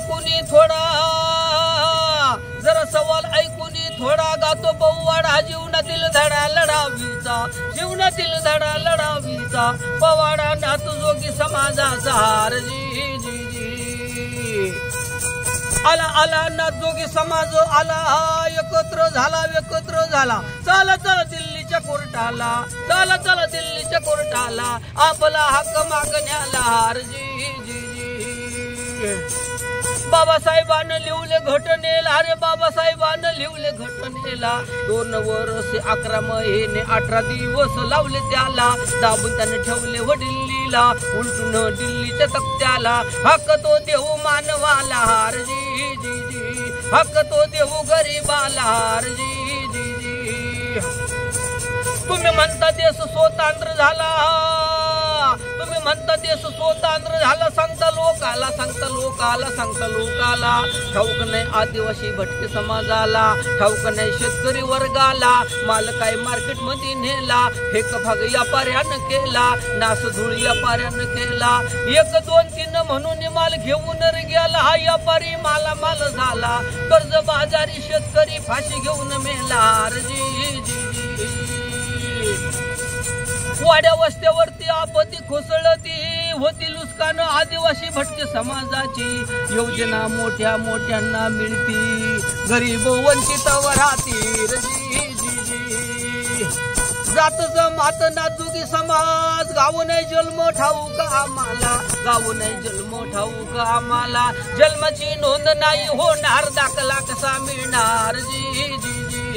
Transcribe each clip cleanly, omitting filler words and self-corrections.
ऐकूनी थोडा जरा सवाल ऐकूनी थोडा गातो पवाडा जीवनातील धडा लढावीचा जीवनातील धडा लढावीचा पवाडा नातू जोगी समाजाचा हार जी जी जी आला आला ना जोगी समाज आला एकत्र झाला चला चला दिल्लीच्या कोर्टाला चला चला दिल्लीच्या कोर्टाला आपला हक्क मागण्याला हार जी जी जी बाबासाहेबांना लिहले घटनेला अरे बाबासाहेबांना लिहले घटनेला 2 वर्ष 11 महिने 18 दिवस लावले त्याला दाबून त्याने ठेवले वडिल्लीला उलटून दिल्लीच्या तक्त्याला हक्क तो देऊ मानवाला हार जी जी जी हक्क तो देऊ गरीबाला हार जी जी जी तुम्ही म्हणता देश स्वतंत्र झाला तुम्ही म्हणता देश स्वतंत्र झाला सांगता लोकाला ठाऊक नाही आदिवासी भटके समाजाला ठाऊक नाही शेतकरी वर्गाला माल काय मार्केट मध्ये नेला फेक भाग व्यापाऱ्यानं केला नास धूळ व्यापाऱ्यानं केला 1 2 3 म्हणून माल घेऊन गेला हा व्यापारी माल झाला कर्ज बाजारी शेतकरी फाशी घेऊन मेला जी जी वाड्या वस्त्यावरती आपत्ती कोसळती होती लुस्कान आदिवासी भटके समाजाची योजना मोठ्या मोठ्यांना मिळती गरीब वंचित राहतील जी जी जी जात जमात नाजुकी समाज गाव नाही जन्म ठाऊक आम्हाला गाव नाही जन्म ठाऊक आम्हाला जन्माची नोंद नाही होणार दाखला कसा मिळणार जी जी जी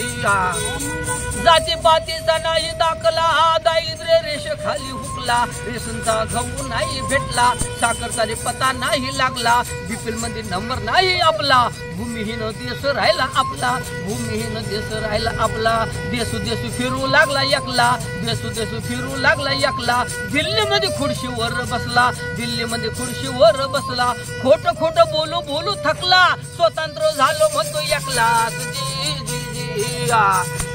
जातीपातीचा नाही दाखला दारिद्र्य रेष खाली हुकला रेशनचा गहू नाही भेटला साखरचा पत्ता नाही लागला बीपीएल मध्ये नंबर नाही आपला भूमिहीन देश राहिला आपला भूमिहीन देश राहिला आपला देसू देसू फिरू लागला एकला देसू देसू फिरू लागला एकला दिल्लीमध्ये खुर्शीवर बसला खोट खोट बोलू बोलू थकला स्वतंत्र झालो म्हणतो एकला जी जी जी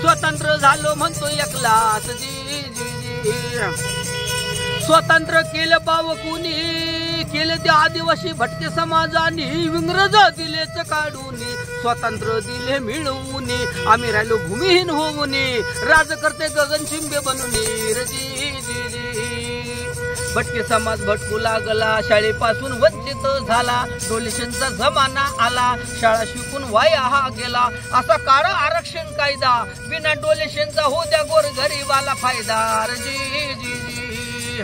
स्वतंत्र झालो म्हणतो एकलाच जी जी जी स्वतंत्र केलं बाव कुणी केले ते आदिवासी भटके समाजाने इंग्रज दिलेच काढून स्वतंत्र दिले मिळवून आम्ही राहिलो भूमिहीन होऊन राजकर्ते गगन शिंबे बनून जी जी जी भटके समाज भटकू लागला शाळेपासून वंचित झाला डोनेशनचा जमाना आला शाळा शिकून वाया हा गेला असा काळा आरक्षण कायदा बिना डोनेशनचा हो द्या गोर गरीबाला फायदा जी जी जी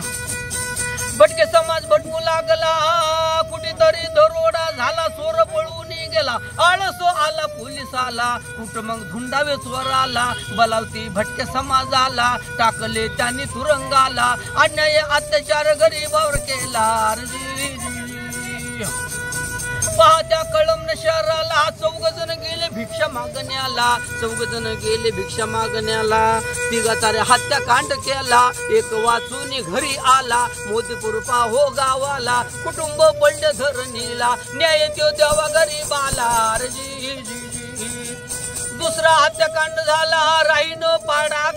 भटके समाज भटकू लागला कुठेतरी दरोडा झाला चोर पळून गेला आळसो आला पोलीस आला कुठं मग धुंडावे चोर आला बलावती भटके समाजाला टाकले त्यांनी तुरुंगाला अन्याय अत्याचार गरीबावर केला जी जी पाहत्या कळमन शहराला 4 जण गेले भिक्षा मागण्याला 3 तारे हत्याकांड केला 1 वाचून घरी आला मोतीपूर पाहो गावाला कुटुंब पडले धरणीला न्याय तो द्यावा गरीबाला जी जी जी दुसरा हत्याकांड झाला राईनो पाडा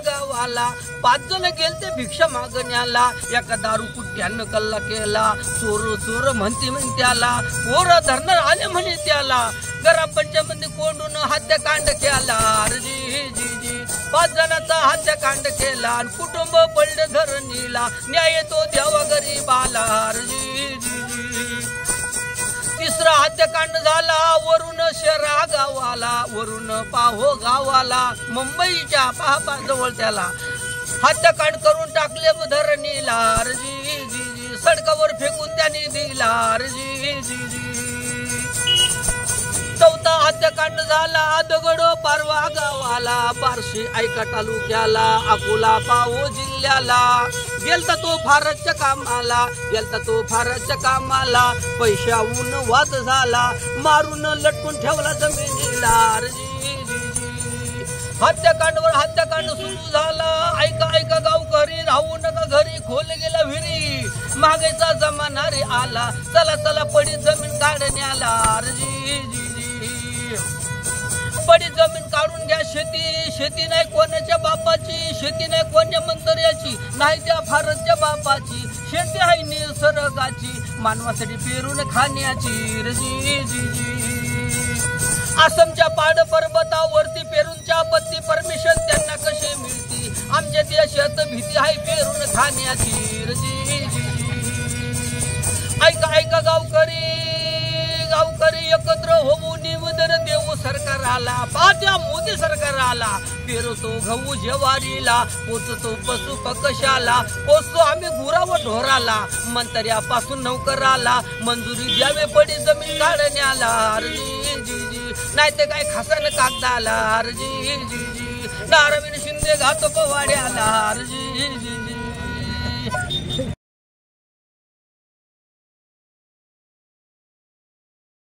गावाला 5 जण गेलते भिक्षा मागण्याला एका दारू कुट्ट्यानं कल्ला केला चोर म्हणते त्याला पोर धरणार आले म्हणे त्याला ग्रामपंचायतीमध्ये कोंडून हत्याकांड केला जी जी जी 5 जणांचा हत्याकांड केला कुटुंब पडले धरणीला न्याय तो द्यावा गरीबाला जी जी जी तिसरा हत्याकांड झाला वरून शहरा गावाला वरून पाहो गावाला मुंबईच्या जवळ त्याला हत्याकांड करून टाकले धरणीला जी जी जी सडकावर फेकून त्यांनी दिला जी जी जी 4था हत्याकांड झाला दगड पारवा गावाला बार्शी ऐका तालुक्याला अकोला पाहो जिल्ह्याला गेलता तो फारच्या कामाला पैशाहून वाद झाला मारून लटकून ठेवला जमिनीला जी जी जी हत्याकांड सुरू झाला ऐका गावकरी राहू नका घरी खोल गेला विहिरी मागायचा जमाना रे आला चला पडी जमीन काढण्याला जी जी पडी जमीन काढून घ्या शेती नाही कोणाच्या बापाची शेती नाही कोणत्या मंत्र्याची नाही त्या फारच्या बापाची शेती आहे निसर्गाची मानवासाठी पेरून खाण्याची जी जी जी आसामच्या पाड पर्वतावरती पेरूंच्या पत्ती परमिशन त्यांना कशी मिळती आमच्या देशात भीती आहे पेरून खाण्याची जी जी ऐका ऐका गावकरी गावकरी एकत्र होऊन निवेदन देऊ सरकाराला पाहत्या मोदी सरकाराला पेरतो गहू ज्वारीला पोचतो पशु पकशाला पोचतो आम्ही गुरा व ढोराला मंत्र्यापासून नौकराला मंजुरी द्यावे पडी जमीन काढण्याला जी जी जी नाही ते काय खासन कागदाला जी जी जी नारविन शिंदे घातो पवाड्याला जी जी